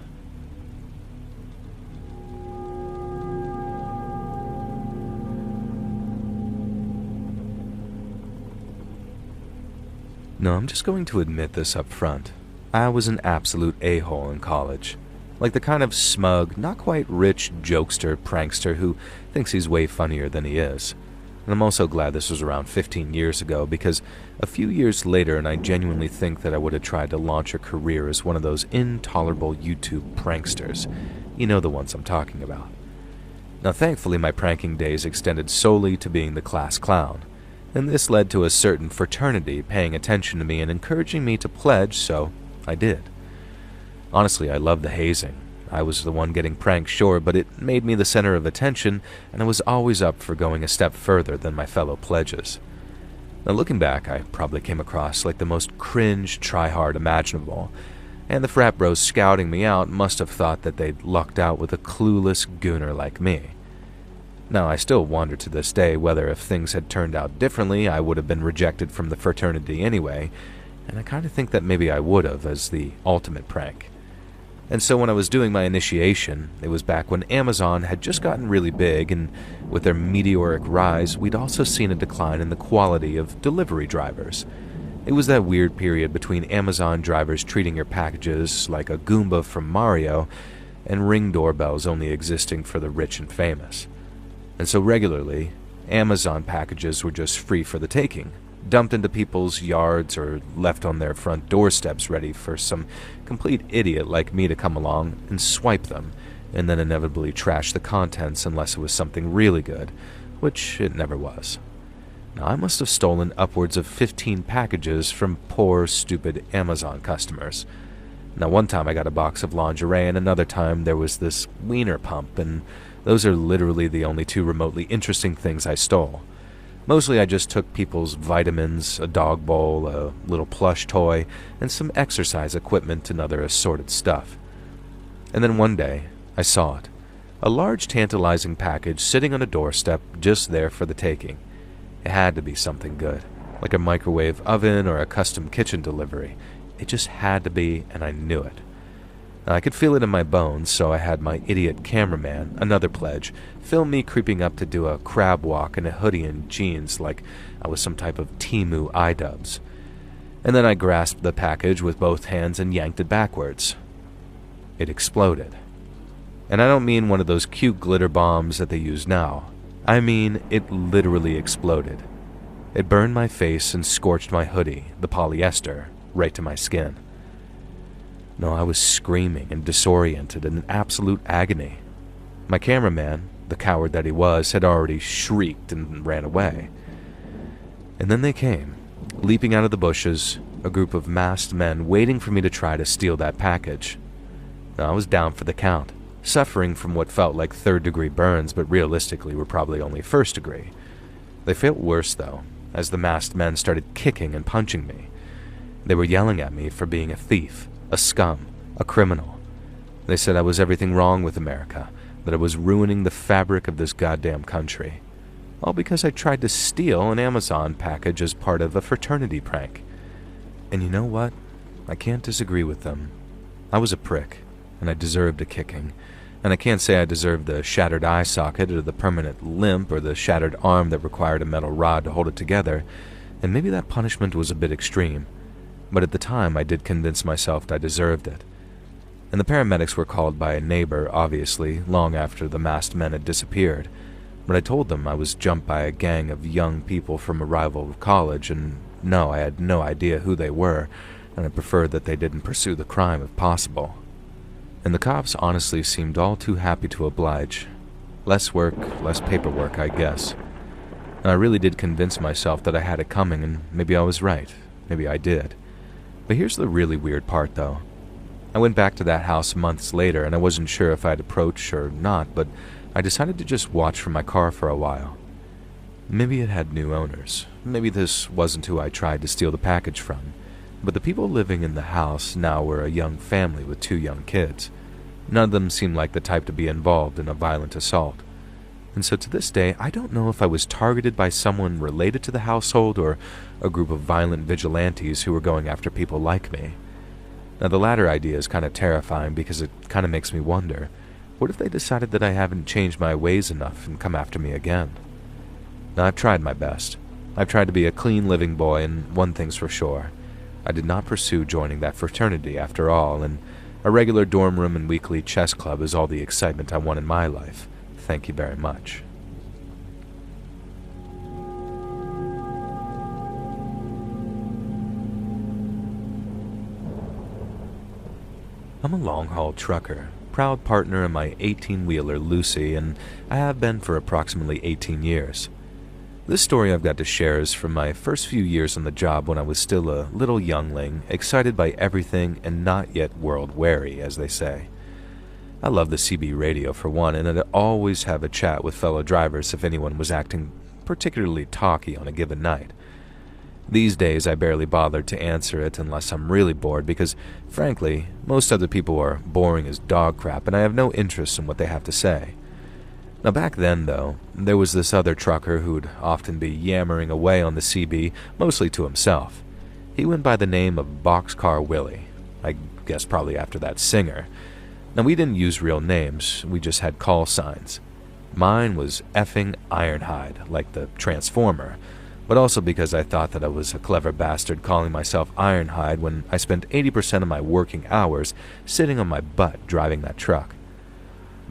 No, I'm just going to admit this up front. I was an absolute a-hole in college. Like the kind of smug, not quite rich jokester, prankster who thinks he's way funnier than he is. And I'm also glad this was around 15 years ago because a few years later, and I genuinely think that I would have tried to launch a career as one of those intolerable YouTube pranksters. You know the ones I'm talking about. Now thankfully my pranking days extended solely to being the class clown. And this led to a certain fraternity paying attention to me and encouraging me to pledge, so I did. Honestly, I loved the hazing. I was the one getting pranked, sure, but it made me the center of attention, and I was always up for going a step further than my fellow pledges. Now looking back, I probably came across like the most cringe tryhard imaginable, and the frat bros scouting me out must have thought that they'd lucked out with a clueless gooner like me. Now, I still wonder to this day whether if things had turned out differently, I would have been rejected from the fraternity anyway, and I kind of think that maybe I would have as the ultimate prank. And so when I was doing my initiation, it was back when Amazon had just gotten really big, and with their meteoric rise, we'd also seen a decline in the quality of delivery drivers. It was that weird period between Amazon drivers treating your packages like a Goomba from Mario, and Ring doorbells only existing for the rich and famous. And so regularly, Amazon packages were just free for the taking, dumped into people's yards or left on their front doorsteps ready for some complete idiot like me to come along and swipe them, and then inevitably trash the contents unless it was something really good, which it never was. Now, I must have stolen upwards of 15 packages from poor, stupid Amazon customers. Now, one time I got a box of lingerie, and another time there was this wiener pump, and those are literally the only two remotely interesting things I stole. Mostly I just took people's vitamins, a dog bowl, a little plush toy, and some exercise equipment and other assorted stuff. And then one day, I saw it. A large tantalizing package sitting on a doorstep just there for the taking. It had to be something good, like a microwave oven or a custom kitchen delivery. It just had to be, and I knew it. I could feel it in my bones, so I had my idiot cameraman, another pledge, film me creeping up to do a crab walk in a hoodie and jeans like I was some type of Temu iDubbbz. And then I grasped the package with both hands and yanked it backwards. It exploded. And I don't mean one of those cute glitter bombs that they use now. I mean it literally exploded. It burned my face and scorched my hoodie, the polyester, right to my skin. No, I was screaming and disoriented and in absolute agony. My cameraman, the coward that he was, had already shrieked and ran away. And then they came, leaping out of the bushes, a group of masked men waiting for me to try to steal that package. Now, I was down for the count, suffering from what felt like third-degree burns, but realistically were probably only first-degree. They felt worse, though, as the masked men started kicking and punching me. They were yelling at me for being a thief, a scum, a criminal. They said I was everything wrong with America, that I was ruining the fabric of this goddamn country. All because I tried to steal an Amazon package as part of a fraternity prank. And you know what? I can't disagree with them. I was a prick, and I deserved a kicking. And I can't say I deserved the shattered eye socket or the permanent limp or the shattered arm that required a metal rod to hold it together, and maybe that punishment was a bit extreme. But at the time, I did convince myself I deserved it. And the paramedics were called by a neighbor, obviously, long after the masked men had disappeared. But I told them I was jumped by a gang of young people from a rival college, and no, I had no idea who they were, and I preferred that they didn't pursue the crime if possible. And the cops honestly seemed all too happy to oblige. Less work, less paperwork, I guess. And I really did convince myself that I had it coming, and maybe I was right. Maybe I did. But here's the really weird part, though. I went back to that house months later, and I wasn't sure if I'd approach or not, but I decided to just watch from my car for a while. Maybe it had new owners. Maybe this wasn't who I tried to steal the package from. But the people living in the house now were a young family with 2 young kids. None of them seemed like the type to be involved in a violent assault. And so to this day, I don't know if I was targeted by someone related to the household or a group of violent vigilantes who were going after people like me. Now, the latter idea is kind of terrifying because it kind of makes me wonder, what if they decided that I haven't changed my ways enough and come after me again? Now, I've tried my best. I've tried to be a clean living boy, and one thing's for sure. I did not pursue joining that fraternity after all, and a regular dorm room and weekly chess club is all the excitement I want in my life. Thank you very much. I'm a long-haul trucker, proud partner in my 18-wheeler Lucy, and I have been for approximately 18 years. This story I've got to share is from my first few years on the job when I was still a little youngling, excited by everything and not yet world-weary, as they say. I love the CB radio for one, and I'd always have a chat with fellow drivers if anyone was acting particularly talky on a given night. These days, I barely bother to answer it unless I'm really bored because, frankly, most other people are boring as dog crap and I have no interest in what they have to say. Now back then, though, there was this other trucker who'd often be yammering away on the CB, mostly to himself. He went by the name of Boxcar Willie, I guess probably after that singer. Now we didn't use real names, we just had call signs. Mine was effing Ironhide, like the Transformer, but also because I thought that I was a clever bastard calling myself Ironhide when I spent 80% of my working hours sitting on my butt driving that truck.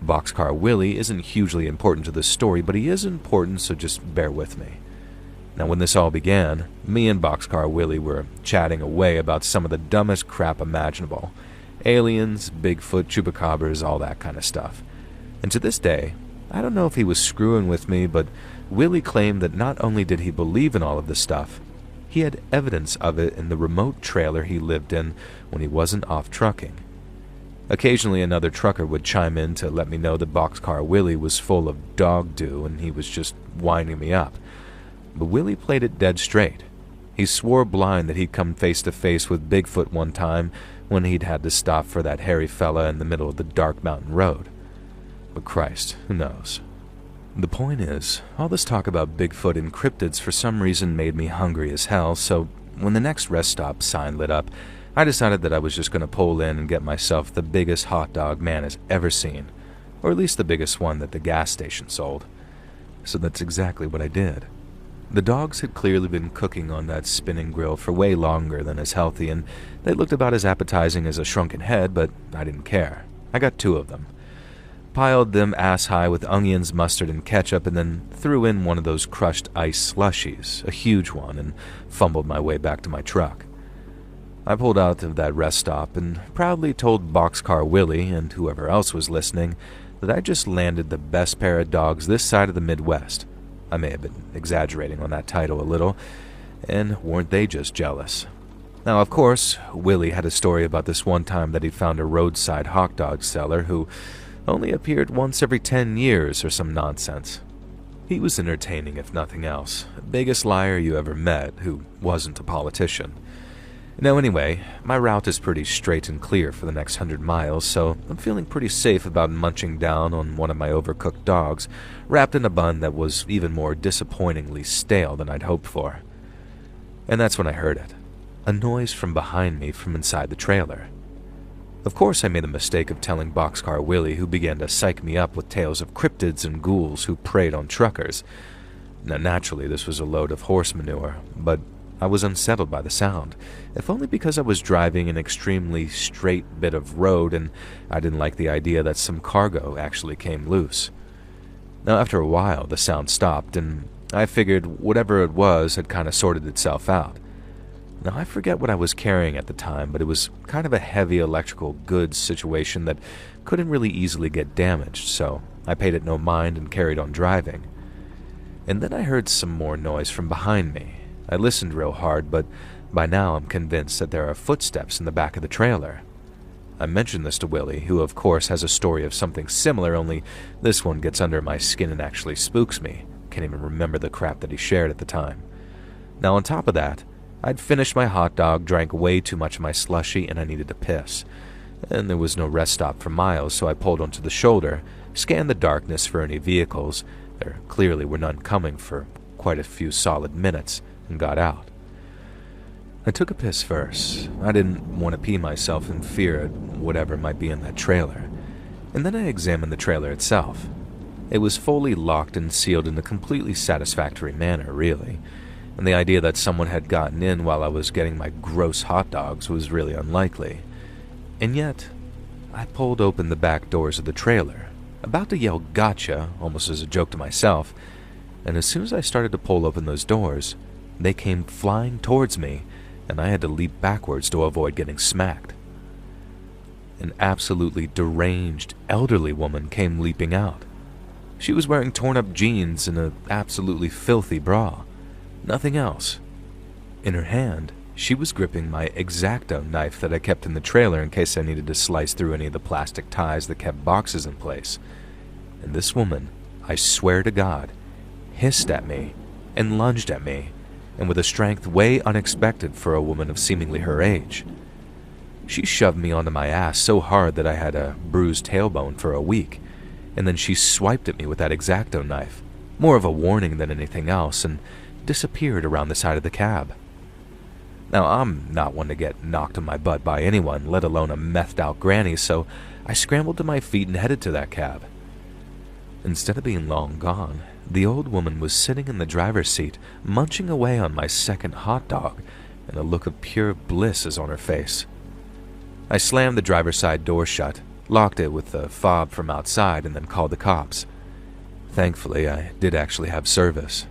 Boxcar Willie isn't hugely important to the story, but he is important, so just bear with me. Now, when this all began, me and Boxcar Willie were chatting away about some of the dumbest crap imaginable. Aliens, Bigfoot, chupacabras, all that kind of stuff. And to this day, I don't know if he was screwing with me, but Willie claimed that not only did he believe in all of this stuff, he had evidence of it in the remote trailer he lived in when he wasn't off trucking. Occasionally another trucker would chime in to let me know that Boxcar Willie was full of dog doo and he was just winding me up. But Willie played it dead straight. He swore blind that he'd come face to face with Bigfoot one time when he'd had to stop for that hairy fella in the middle of the dark mountain road. But Christ, who knows? The point is, all this talk about Bigfoot and cryptids for some reason made me hungry as hell, so when the next rest stop sign lit up, I decided that I was just going to pull in and get myself the biggest hot dog man has ever seen, or at least the biggest one that the gas station sold. So that's exactly what I did. The dogs had clearly been cooking on that spinning grill for way longer than is healthy, and they looked about as appetizing as a shrunken head, but I didn't care. I got 2 of them. Piled them ass-high with onions, mustard, and ketchup, and then threw in one of those crushed ice slushies, a huge one, and fumbled my way back to my truck. I pulled out of that rest stop and proudly told Boxcar Willie and whoever else was listening that I just landed the best pair of dogs this side of the Midwest. I may have been exaggerating on that title a little, and weren't they just jealous? Now, of course, Willie had a story about this one time that he found a roadside hot dog seller who only appeared once every 10 years or some nonsense. He was entertaining, if nothing else. Biggest liar you ever met who wasn't a politician. Now anyway, my route is pretty straight and clear for the next 100 miles, so I'm feeling pretty safe about munching down on one of my overcooked dogs, wrapped in a bun that was even more disappointingly stale than I'd hoped for. And that's when I heard it. A noise from behind me from inside the trailer. Of course I made the mistake of telling Boxcar Willie, who began to psych me up with tales of cryptids and ghouls who preyed on truckers. Now naturally this was a load of horse manure, but I was unsettled by the sound, if only because I was driving an extremely straight bit of road and I didn't like the idea that some cargo actually came loose. Now after a while the sound stopped and I figured whatever it was had kind of sorted itself out. Now I forget what I was carrying at the time, but it was kind of a heavy electrical goods situation that couldn't really easily get damaged, so I paid it no mind and carried on driving. And then I heard some more noise from behind me. I listened real hard, but by now I'm convinced that there are footsteps in the back of the trailer. I mentioned this to Willie, who of course has a story of something similar, only this one gets under my skin and actually spooks me. Can't even remember the crap that he shared at the time. Now on top of that, I'd finished my hot dog, drank way too much of my slushie, and I needed to piss. And there was no rest stop for miles, so I pulled onto the shoulder, scanned the darkness for any vehicles. There clearly were none coming for quite a few solid minutes, and got out. I took a piss first. I didn't want to pee myself in fear at whatever might be in that trailer. And then I examined the trailer itself. It was fully locked and sealed in a completely satisfactory manner, really. And the idea that someone had gotten in while I was getting my gross hot dogs was really unlikely. And yet, I pulled open the back doors of the trailer, about to yell gotcha, almost as a joke to myself, and as soon as I started to pull open those doors, they came flying towards me, and I had to leap backwards to avoid getting smacked. An absolutely deranged, elderly woman came leaping out. She was wearing torn-up jeans and an absolutely filthy bra. Nothing else. In her hand, she was gripping my X-Acto knife that I kept in the trailer in case I needed to slice through any of the plastic ties that kept boxes in place. And this woman, I swear to God, hissed at me and lunged at me, and with a strength way unexpected for a woman of seemingly her age. She shoved me onto my ass so hard that I had a bruised tailbone for a week, and then she swiped at me with that X-Acto knife, more of a warning than anything else, and disappeared around the side of the cab. Now, I'm not one to get knocked on my butt by anyone, let alone a methed-out granny, so I scrambled to my feet and headed to that cab. Instead of being long gone, the old woman was sitting in the driver's seat, munching away on my second hot dog, and a look of pure bliss is on her face. I slammed the driver's side door shut, locked it with the fob from outside, and then called the cops. Thankfully, I did actually have service,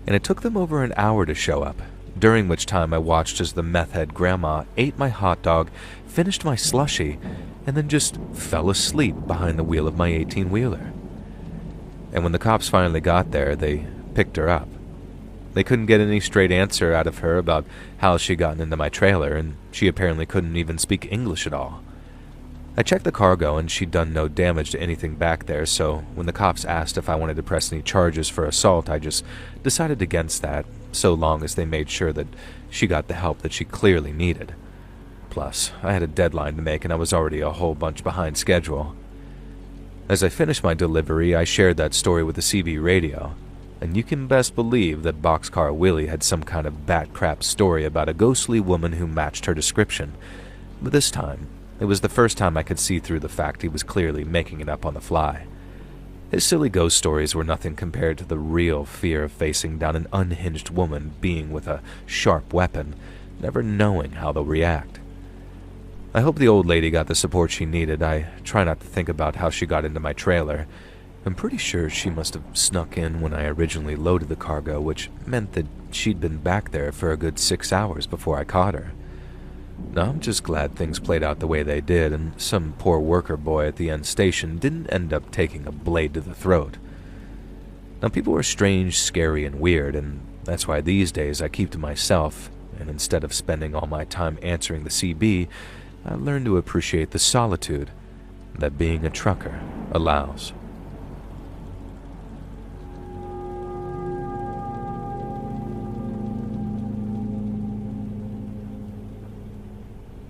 and it took them over an hour to show up, during which time I watched as the meth-head grandma ate my hot dog, finished my slushie, and then just fell asleep behind the wheel of my 18-wheeler. And when the cops finally got there, they picked her up. They couldn't get any straight answer out of her about how she'd gotten into my trailer, and she apparently couldn't even speak English at all. I checked the cargo, and she'd done no damage to anything back there, so when the cops asked if I wanted to press any charges for assault, I just decided against that, so long as they made sure that she got the help that she clearly needed. Plus, I had a deadline to make, and I was already a whole bunch behind schedule. As I finished my delivery, I shared that story with the CB radio, and you can best believe that Boxcar Willie had some kind of bat crap story about a ghostly woman who matched her description. But this time, it was the first time I could see through the fact he was clearly making it up on the fly. His silly ghost stories were nothing compared to the real fear of facing down an unhinged woman being with a sharp weapon, never knowing how they'll react. I hope the old lady got the support she needed. I try not to think about how she got into my trailer. I'm pretty sure she must have snuck in when I originally loaded the cargo, which meant that she'd been back there for a good 6 hours before I caught her. Now, I'm just glad things played out the way they did, and some poor worker boy at the end station didn't end up taking a blade to the throat. Now, people are strange, scary, and weird, and that's why these days I keep to myself, and instead of spending all my time answering the CB, I learned to appreciate the solitude that being a trucker allows.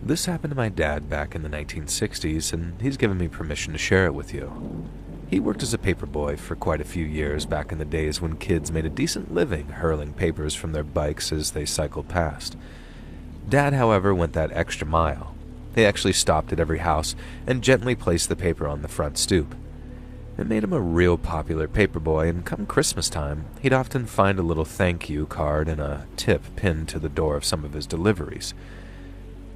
This happened to my dad back in the 1960s, and he's given me permission to share it with you. He worked as a paperboy for quite a few years back in the days when kids made a decent living hurling papers from their bikes as they cycled past. Dad, however, went that extra mile. They actually stopped at every house and gently placed the paper on the front stoop. It made him a real popular paperboy, and come Christmas time, he'd often find a little thank you card and a tip pinned to the door of some of his deliveries.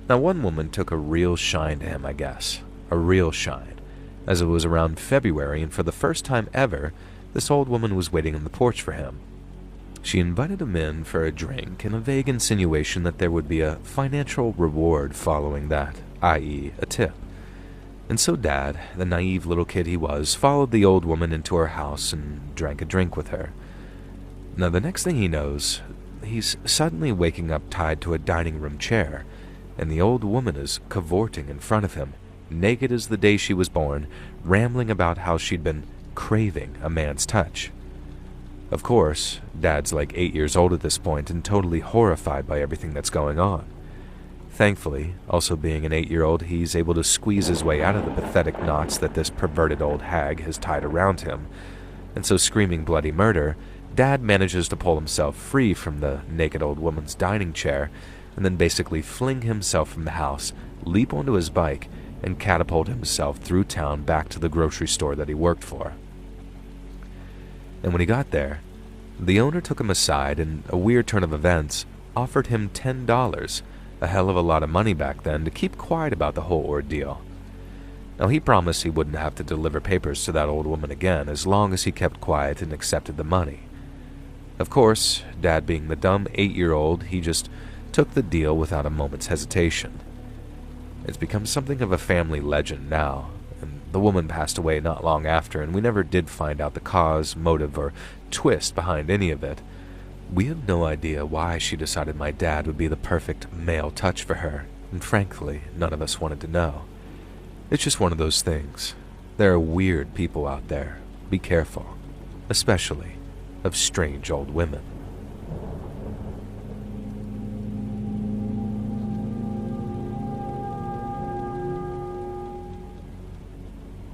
Now, one woman took a real shine to him, I guess. A real shine, as it was around February, and for the first time ever, this old woman was waiting on the porch for him. She invited him in for a drink and a vague insinuation that there would be a financial reward following that, i.e., a tip. And so Dad, the naive little kid he was, followed the old woman into her house and drank a drink with her. Now, the next thing he knows, he's suddenly waking up tied to a dining room chair, and the old woman is cavorting in front of him, naked as the day she was born, rambling about how she'd been craving a man's touch. Of course, Dad's like 8 years old at this point and totally horrified by everything that's going on. Thankfully, also being an 8-year-old, he's able to squeeze his way out of the pathetic knots that this perverted old hag has tied around him, and so screaming bloody murder, Dad manages to pull himself free from the naked old woman's dining chair and then basically fling himself from the house, leap onto his bike, and catapult himself through town back to the grocery store that he worked for. And when he got there, the owner took him aside and, a weird turn of events, offered him $10, a hell of a lot of money back then, to keep quiet about the whole ordeal. Now, he promised he wouldn't have to deliver papers to that old woman again as long as he kept quiet and accepted the money. Of course, Dad being the dumb 8-year-old, he just took the deal without a moment's hesitation. It's become something of a family legend now, and the woman passed away not long after, and we never did find out the cause, motive, or twist behind any of it. We have no idea why she decided my dad would be the perfect male touch for her, and frankly, none of us wanted to know. It's just one of those things. There are weird people out there. Be careful, especially of strange old women.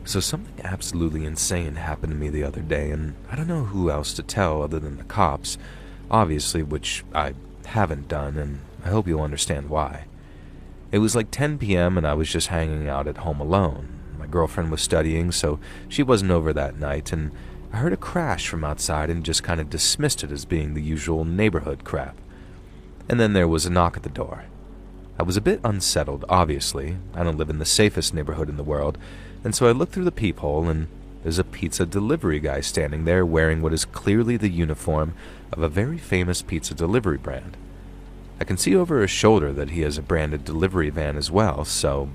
So something absolutely insane happened to me the other day, and I don't know who else to tell other than the cops, obviously, which I haven't done, and I hope you'll understand why. It was like 10 p.m. and I was just hanging out at home alone. My girlfriend was studying, so she wasn't over that night, and I heard a crash from outside and just kind of dismissed it as being the usual neighborhood crap. And then there was a knock at the door. I was a bit unsettled, obviously. I don't live in the safest neighborhood in the world, and so I looked through the peephole, and there's a pizza delivery guy standing there wearing what is clearly the uniform of a very famous pizza delivery brand. I can see over his shoulder that he has a branded delivery van as well, so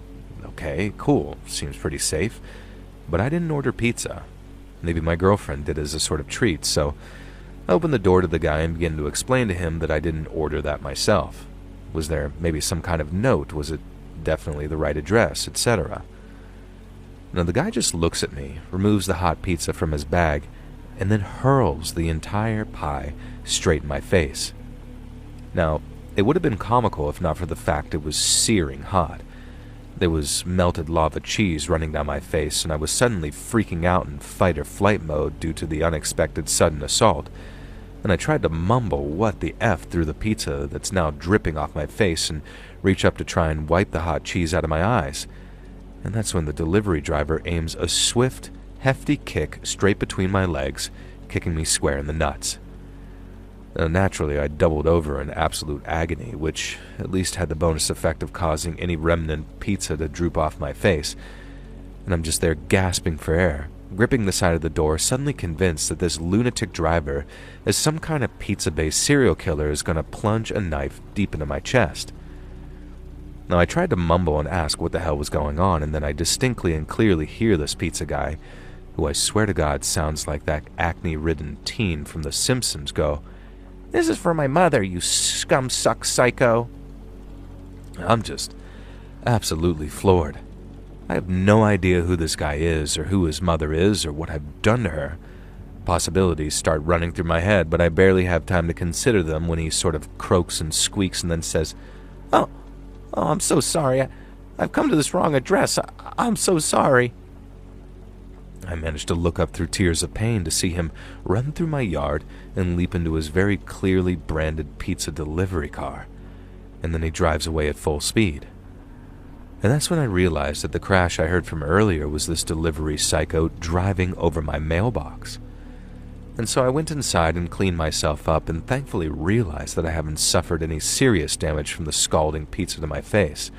okay, cool, seems pretty safe. But I didn't order pizza. Maybe my girlfriend did as a sort of treat, so I opened the door to the guy and began to explain to him that I didn't order that myself. Was there maybe some kind of note? Was it definitely the right address, etc.? Now the guy just looks at me, removes the hot pizza from his bag, and then hurls the entire pie straight in my face. Now, it would have been comical if not for the fact it was searing hot. There was melted lava cheese running down my face, and I was suddenly freaking out in fight or flight mode due to the unexpected sudden assault. And I tried to mumble what the F through the pizza that's now dripping off my face and reach up to try and wipe the hot cheese out of my eyes. And that's when the delivery driver aims a swift, hefty kick straight between my legs, kicking me square in the nuts. Now, naturally, I doubled over in absolute agony, which at least had the bonus effect of causing any remnant pizza to droop off my face. And I'm just there gasping for air, gripping the side of the door, suddenly convinced that this lunatic driver is some kind of pizza-based serial killer is going to plunge a knife deep into my chest. Now, I tried to mumble and ask what the hell was going on, and then I distinctly and clearly hear this pizza guy, who I swear to God sounds like that acne-ridden teen from The Simpsons, go, "This is for my mother, you scum-suck psycho." I'm just absolutely floored. I have no idea who this guy is, or who his mother is, or what I've done to her. Possibilities start running through my head, but I barely have time to consider them when he sort of croaks and squeaks and then says, Oh, I'm so sorry. I've come to this wrong address. I'm so sorry." I managed to look up through tears of pain to see him run through my yard and leap into his very clearly branded pizza delivery car. And then he drives away at full speed. And that's when I realized that the crash I heard from earlier was this delivery psycho driving over my mailbox. And so I went inside and cleaned myself up and thankfully realized that I haven't suffered any serious damage from the scalding pizza to my face.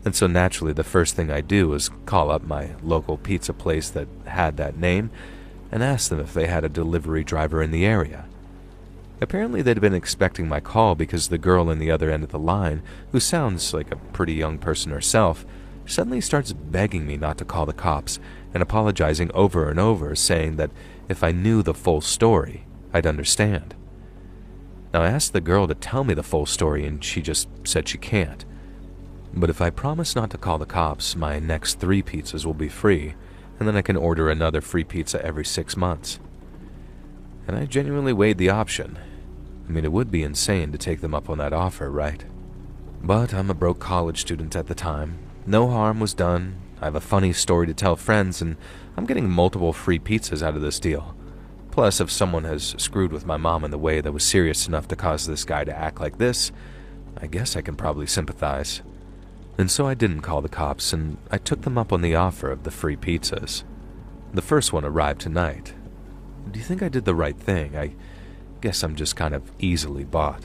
And so naturally the first thing I do is call up my local pizza place that had that name and ask them if they had a delivery driver in the area. Apparently they'd been expecting my call because the girl in the other end of the line, who sounds like a pretty young person herself, suddenly starts begging me not to call the cops and apologizing over and over, saying that if I knew the full story, I'd understand. Now I asked the girl to tell me the full story and she just said she can't. But if I promise not to call the cops, my next 3 pizzas will be free, and then I can order another free pizza every 6 months. And I genuinely weighed the option. I mean, it would be insane to take them up on that offer, right? But I'm a broke college student at the time. No harm was done. I have a funny story to tell friends, and I'm getting multiple free pizzas out of this deal. Plus, if someone has screwed with my mom in the way that was serious enough to cause this guy to act like this, I guess I can probably sympathize. And so I didn't call the cops, and I took them up on the offer of the free pizzas. The first one arrived tonight. Do you think I did the right thing? I guess I'm just kind of easily bought.